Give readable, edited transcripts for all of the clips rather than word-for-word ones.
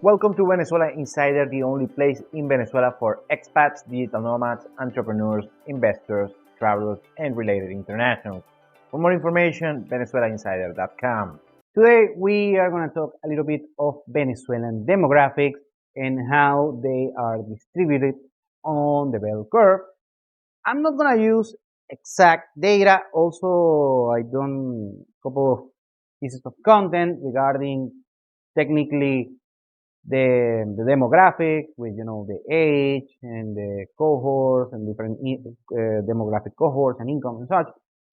Welcome to Venezuela Insider, the only place in Venezuela for expats, digital nomads, entrepreneurs, investors, travelers, and related internationals. For more information, venezuelainsider.com. Today, we are going to talk a little bit of Venezuelan demographics and how they are distributed on the bell curve. I'm not going to use exact data. Also, I done a couple of pieces of content regarding technically the demographic with the age and the cohorts and different demographic cohorts and income and such.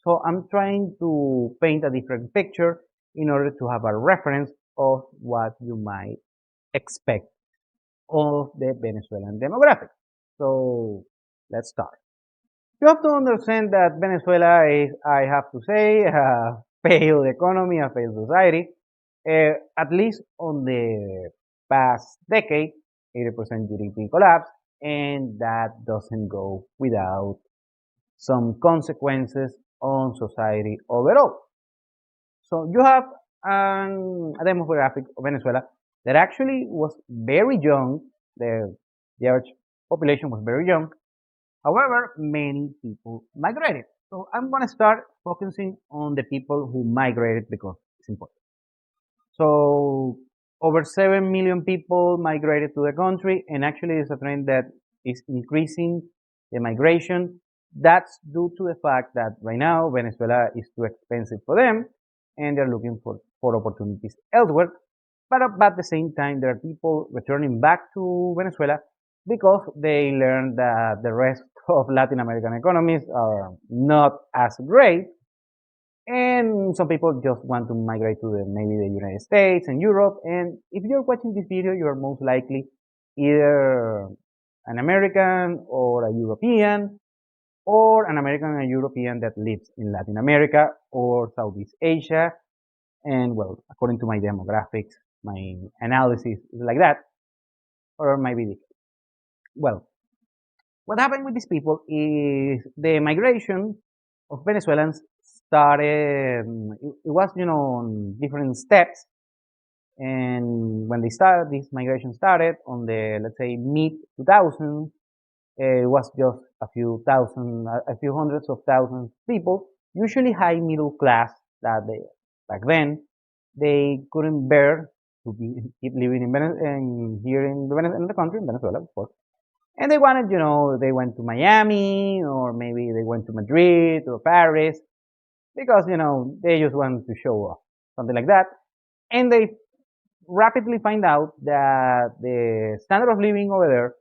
So I'm trying to paint a different picture in order to have a reference of what you might expect of the Venezuelan demographic. So let's start. You have to understand that Venezuela is, I have to say, a failed economy, a failed society. At least on the past decade, 80% GDP collapse, and that doesn't go without some consequences on society overall. So you have a demographic of Venezuela that actually was very young. The average population was very young. However, many people migrated. So I'm going to start focusing on the people who migrated because it's important. So over 7 million people migrated to the country, and actually it's a trend that is increasing the migration. That's due to the fact that right now Venezuela is too expensive for them, and they're looking for opportunities elsewhere. But at the same time, there are people returning back to Venezuela because they learned that the rest of Latin American economies are not as great, and some people just want to migrate to maybe the United States and Europe. And if you're watching this video, you're most likely either an American or a European, or an American and a European that lives in Latin America or Southeast Asia. And well, according to my demographics, my analysis is like that, or maybe well, what happened with these people is the migration of Venezuelans started, it was, on different steps. And when this migration started on the, let's say, mid 2000s, it was just a few hundreds of thousands people, usually high middle class, that back then, they couldn't bear to keep living here in the country, in Venezuela, of course. And they wanted, they went to Miami, or maybe they went to Madrid or Paris, because, they just wanted to show off, something like that. And they rapidly find out that the standard of living over there,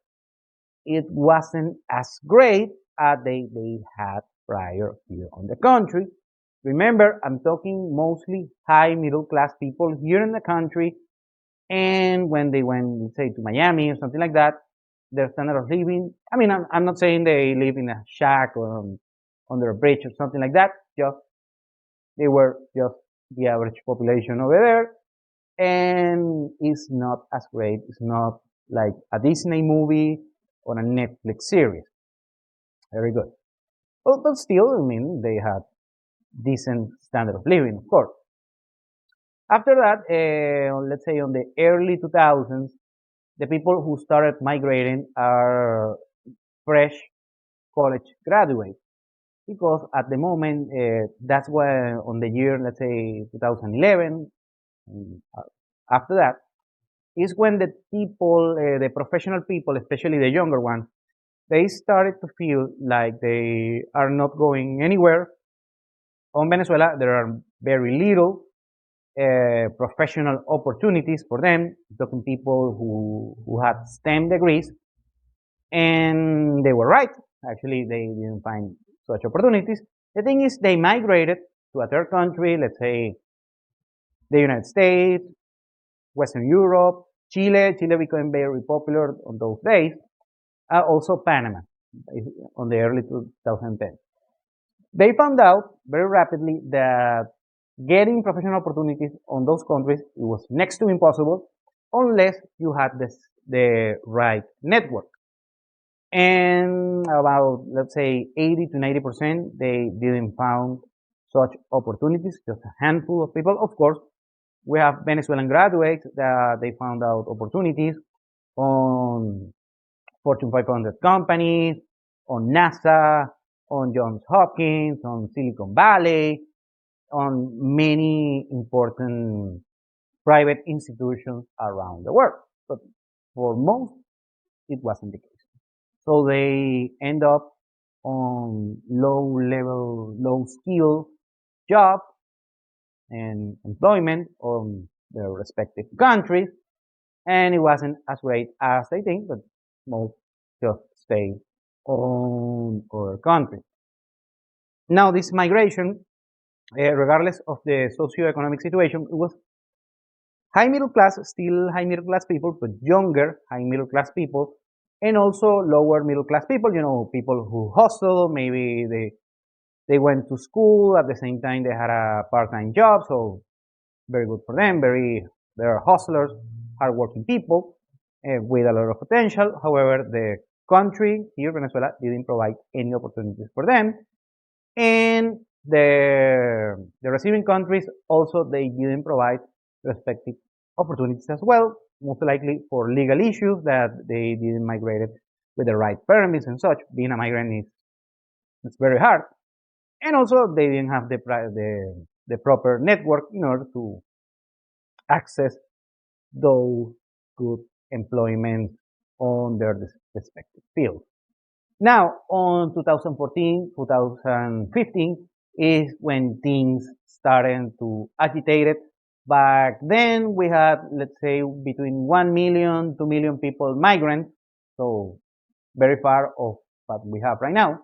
it wasn't as great as they had prior here on the country. Remember, I'm talking mostly high middle class people here in the country. And when they went, let's say, to Miami or something like that, their standard of living, I mean, I'm not saying they live in a shack or under a bridge or something like that. They were just the average population over there, and it's not as great. It's not like a Disney movie or a Netflix series. Very good. But still, I mean, they had decent standard of living, of course. After that, let's say on the early 2000s, the people who started migrating are fresh college graduates, because at the moment, that's when on the year, let's say 2011, after that, is when the people, the professional people, especially the younger ones, they started to feel like they are not going anywhere. On Venezuela, there are very little professional opportunities for them. Talking people who had STEM degrees, and they were right. Actually, they didn't find such opportunities. The thing is, they migrated to a third country, let's say the United States, Western Europe, Chile. Chile became very popular on those days. Also Panama on the early 2010. They found out very rapidly that getting professional opportunities on those countries, it was next to impossible unless you had the right network. And about, let's say, 80 to 90%, they didn't found such opportunities, just a handful of people. Of course, We have Venezuelan graduates that they found out opportunities on Fortune 500 companies, on NASA, on Johns Hopkins, on Silicon Valley, on many important private institutions around the world. But for most, it wasn't the case. So they end up on low level, low skill job and employment on their respective countries. And it wasn't as great as they think, but most just stay on our country. Now, this migration, regardless of the socioeconomic situation, it was high middle class, still high middle class people, but younger high middle class people, and also lower middle class people, people who hustle, maybe they went to school at the same time they had a part-time job, so very good for them. They're hustlers, hardworking people with a lot of potential. However, the country here, Venezuela, didn't provide any opportunities for them, and the receiving countries also they didn't provide respective opportunities as well. Most likely for legal issues that they didn't migrate with the right permits and such. Being a migrant is it's very hard, and also they didn't have the proper network in order to access those good employment on their respective fields. Now, on 2014, 2015 is when things started to agitate it. Back then, we had, let's say, between 1 million, 2 million people migrants, so very far off what we have right now.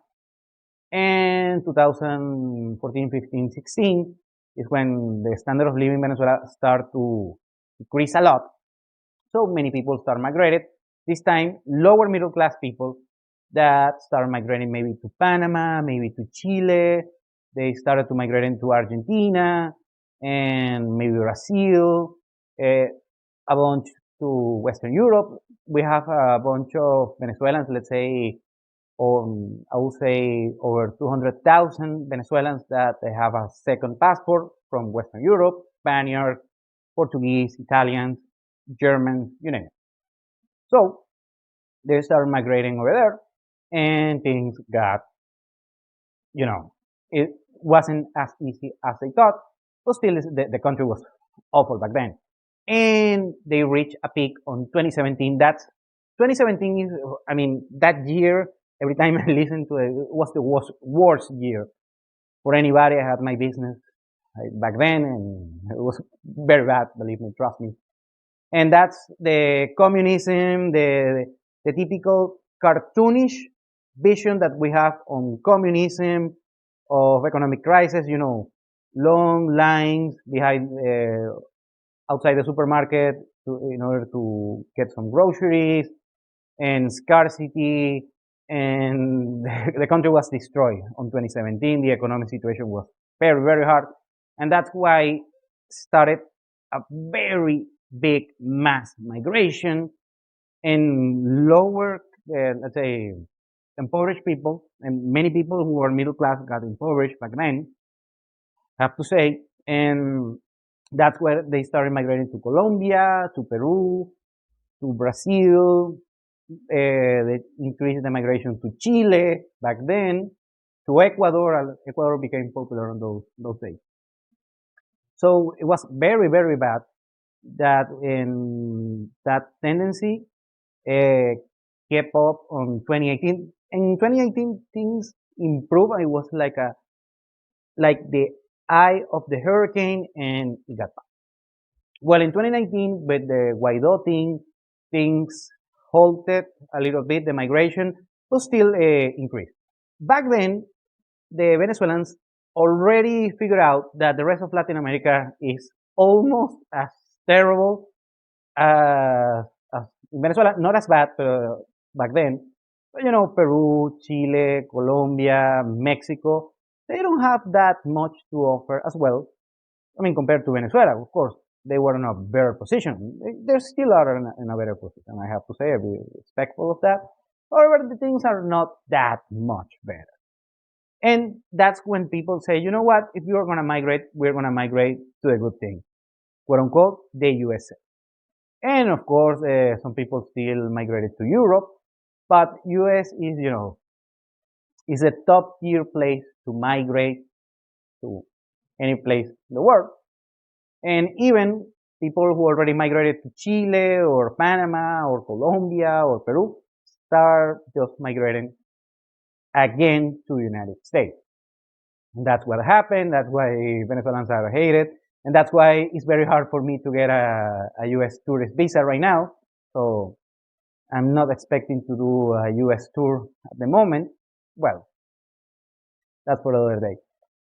And 2014, 15, 16 is when the standard of living in Venezuela start to decrease a lot. So many people start migrated. This time, lower middle class people that started migrating maybe to Panama, maybe to Chile. They started to migrate into Argentina and maybe Brazil, a bunch to Western Europe. We have a bunch of Venezuelans, let's say, I would say over 200,000 Venezuelans that they have a second passport from Western Europe, Spaniards, Portuguese, Italians, Germans, you name it. So they started migrating over there and things got, it wasn't as easy as they thought, but still the country was awful back then. And they reached a peak on 2017. That's 2017 is, I mean, that year, every time I listen to it, it was the worst year for anybody. I had my business back then and it was very bad, believe me, trust me. And that's the communism, the typical cartoonish vision that we have on communism, of economic crisis, long lines behind, outside the supermarket in order to get some groceries and scarcity. And the country was destroyed on 2017. The economic situation was very, very hard. And that's why started a very big mass migration and lower, let's say, impoverished people, and many people who were middle class got impoverished back then, I have to say, and that's where they started migrating to Colombia, to Peru, to Brazil. They increased the migration to Chile back then, to Ecuador. Ecuador became popular on those days. So it was very, very bad that in that tendency kept up on 2018. And in 2018, things improved. It was like the eye of the hurricane, and it got bad. Well, in 2019, with the Guaido thing, things halted a little bit. The migration but still increased. Back then, the Venezuelans already figured out that the rest of Latin America is almost as terrible as Venezuela. Not as bad back then. But, Peru, Chile, Colombia, Mexico, they don't have that much to offer as well. I mean, compared to Venezuela, of course, they were in a better position. They still are in a better position. I have to say, I be respectful of that. However, the things are not that much better. And that's when people say, you know what, if you're going to migrate, we're going to migrate to a good thing. quote unquote, the USA. And of course, some people still migrated to Europe, but US is, is a top tier place to migrate to any place in the world. And even people who already migrated to Chile or Panama or Colombia or Peru start just migrating again to the United States. And that's what happened. That's why Venezuelans are hated. And that's why it's very hard for me to get a US tourist visa right now. So I'm not expecting to do a US tour at the moment. Well, that's for another day.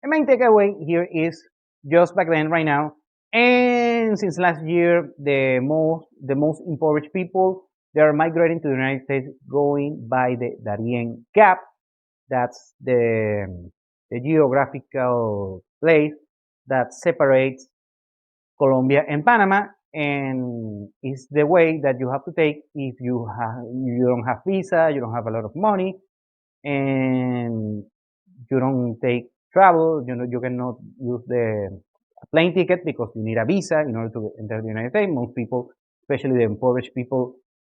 The main takeaway here is just back then, right now, and since last year, the most impoverished people, they are migrating to the United States going by the Darien Gap. That's the geographical place that separates Colombia and Panama, and is the way that you have to take if you don't have visa, you don't have a lot of money, and you don't take travel. You cannot use the plane ticket because you need a visa in order to enter the United States. Most people, especially the impoverished people,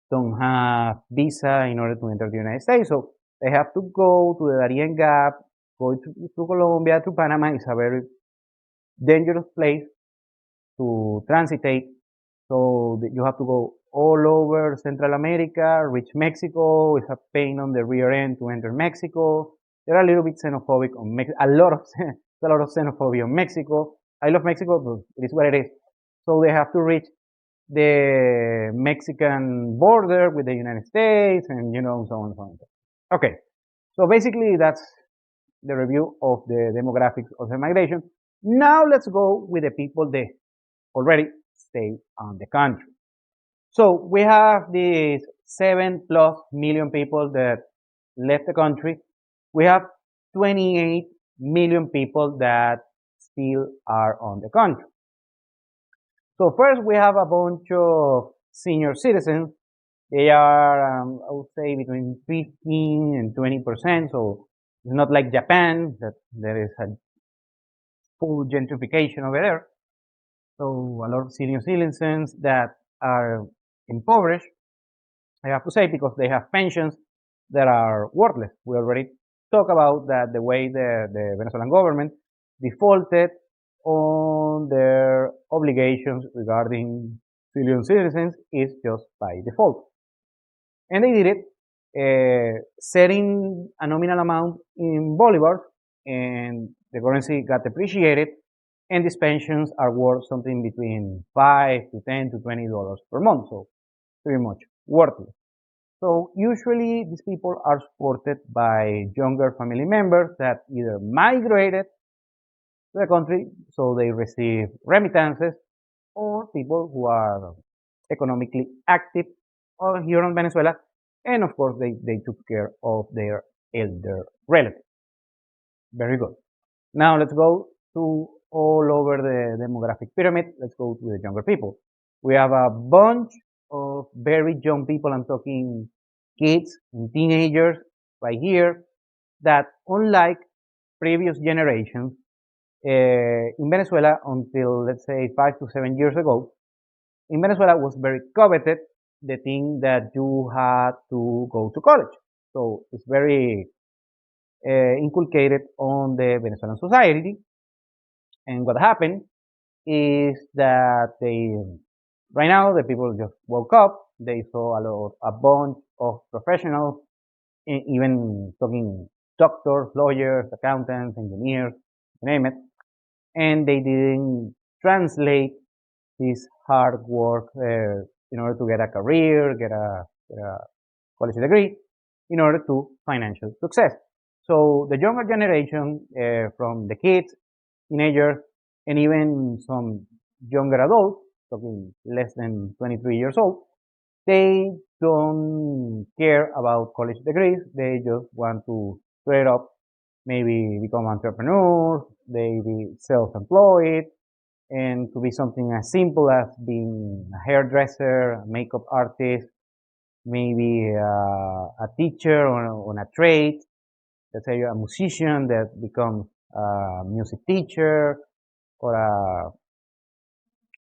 don't have visa in order to enter the United States, so they have to go to the Darien Gap, go to Colombia, to Panama. It's a very dangerous place to transitate. So you have to go all over Central America, reach Mexico. It's a pain on the rear end to enter Mexico. They're a little bit xenophobic on Mexico. A lot of xenophobia on Mexico. I love Mexico, but it is what it is. So they have to reach the Mexican border with the United States, and so on and so on. Okay, so basically that's the review of the demographics of the migration. Now let's go with the people that already stay on the country. So we have these 7+ million people that left the country. We have 28 million people that still are on the country. So first we have a bunch of senior citizens. They are, I would say, between 15 and 20%. So it's not like Japan, that there is a full gentrification over there. So a lot of senior citizens that are impoverished, I have to say, because they have pensions that are worthless. We already talked about that the way the Venezuelan government defaulted on their obligations regarding civilian citizens is just by default. And they did it setting a nominal amount in bolivars, and the currency got depreciated, and these pensions are worth something between $5 to $10 to $20 per month, so pretty much worthless. So usually these people are supported by younger family members that either migrated to the country, so they receive remittances, or people who are economically active here in Venezuela, and of course they took care of their elder relatives. Very good. Now let's go to all over the demographic pyramid. Let's go to the younger people. We have a bunch of very young people. I'm talking kids and teenagers right here, that unlike previous generations in Venezuela, until let's say 5 to 7 years ago, in Venezuela was very coveted the thing that you had to go to college. So it's very inculcated on the Venezuelan society. And what happened is that right now the people just woke up. They saw a bunch of professionals, even talking doctors, lawyers, accountants, engineers, you name it, and they didn't translate this hard work in order to get a career, get a college degree, in order to financial success. So the younger generation, from the kids, teenagers, and even some younger adults, talking less than 23 years old, they don't care about college degrees. They just want to straight up maybe become entrepreneurs, they be self-employed, and to be something as simple as being a hairdresser, a makeup artist, maybe a teacher on a trade. Let's say you're a musician that becomes a music teacher, or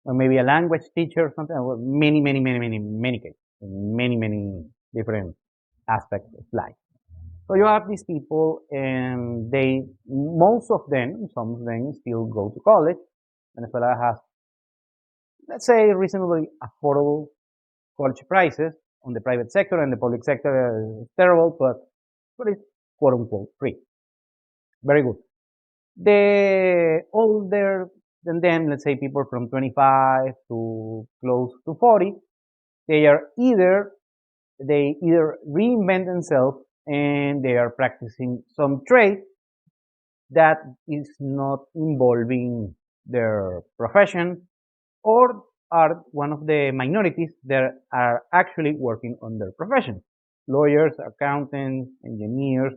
or maybe a language teacher or something. Well, many cases, many different aspects of life. So you have these people, and most of them, some of them still go to college. Venezuela has, let's say, reasonably affordable college prices. On the private sector and the public sector is terrible, but it's quote unquote free. Very good. The older than them, let's say people from 25 to close to 40, they either reinvent themselves and they are practicing some trade that is not involving their profession, or are one of the minorities that are actually working on their profession. Lawyers, accountants, engineers,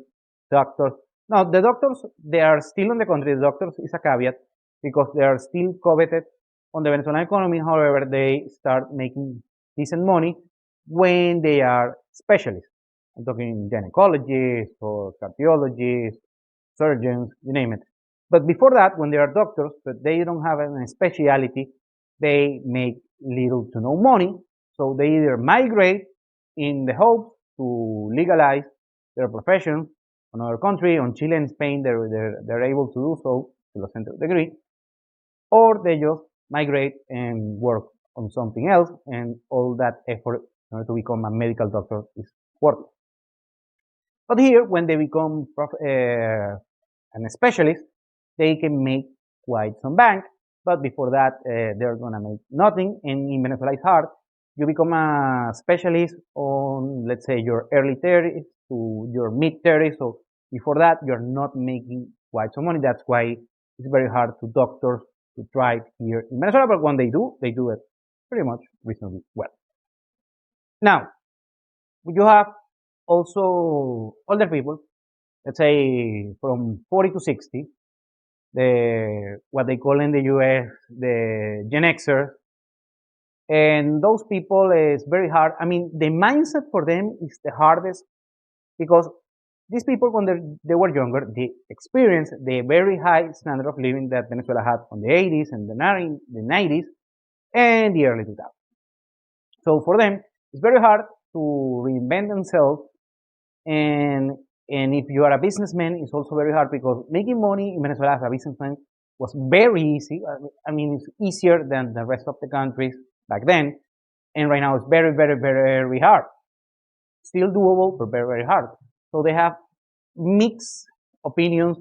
doctors. Now, the doctors, they are still in the country. The doctors is a caveat because they are still coveted on the Venezuelan economy. However, they start making decent money when they are specialists. I'm talking gynecologists or cardiologists, surgeons, you name it. But before that, when they are doctors, but they don't have a specialty, they make little to no money. So they either migrate in the hope to legalize their profession on another country, on Chile and Spain, they're able to do so to a certain degree, or they just migrate and work on something else, and all that effort in order to become a medical doctor is worthless. But here, when they become a specialist, they can make quite some bank. But before that, they're gonna make nothing. And in Venezuela, it's hard. You become a specialist on, let's say, your early 30s to your mid 30s. So before that, you're not making quite some money. That's why it's very hard to doctors to thrive here in Venezuela. But when they do it pretty much reasonably well. Now, you have also older people, let's say from 40 to 60, what they call in the US the Gen Xers, and those people is very hard. I mean, the mindset for them is the hardest because these people, when they were younger, they experienced the very high standard of living that Venezuela had on the 80s and the 90s and the early 2000s. So for them, it's very hard to reinvent themselves, and if you are a businessman, it's also very hard because making money in Venezuela as a businessman was very easy. I mean, it's easier than the rest of the countries back then, and right now it's very hard. Still doable, but very hard. So they have mixed opinions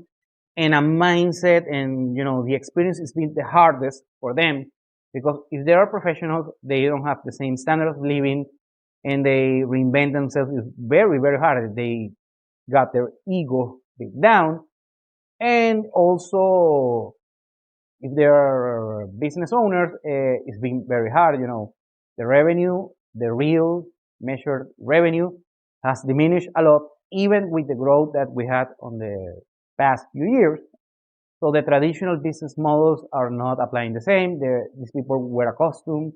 and a mindset, and the experience has been the hardest for them because if they are professionals, they don't have the same standard of living, and they reinvent themselves. It's very hard. They got their ego beat down, and also if they are business owners, it's been very hard. The revenue, the real measured revenue, has diminished a lot, even with the growth that we had on the past few years. So the traditional business models are not applying the same. These people were accustomed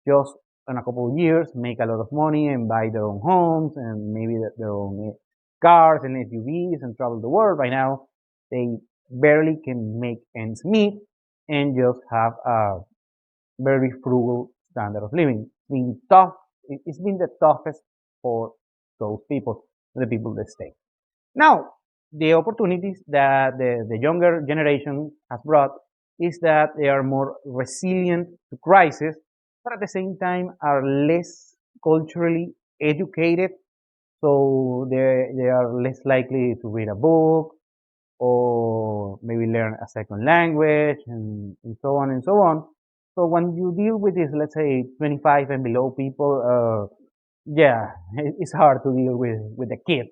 just in a couple of years make a lot of money and buy their own homes and maybe their own cars and SUVs and travel the world. Right now, they barely can make ends meet and just have a very frugal standard of living. It's been the toughest for those people, the people that stay. Now, the opportunities that the younger generation has brought is that they are more resilient to crisis, but at the same time are less culturally educated. So they are less likely to read a book or maybe learn a second language and so on and so on. So when you deal with this, let's say 25 and below people, yeah, it's hard to deal with the kids.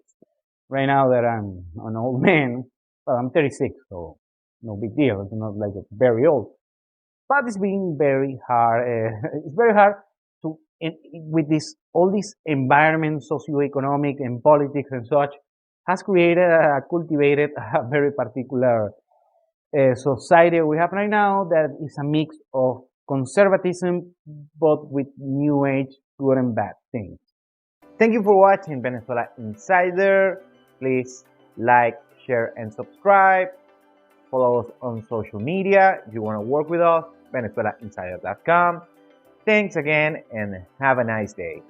Right now that I'm an old man, well, I'm 36, so no big deal. It's not like it's very old, but it's been very hard. It's very hard to, with this all this environment, socioeconomic and politics and such, has cultivated a very particular society we have right now that is a mix of conservatism, but with new age good and bad things. Thank you for watching Venezuela Insider. Please like, share, and subscribe. Follow us on social media. If you want to work with us, VenezuelaInsider.com. Thanks again and have a nice day.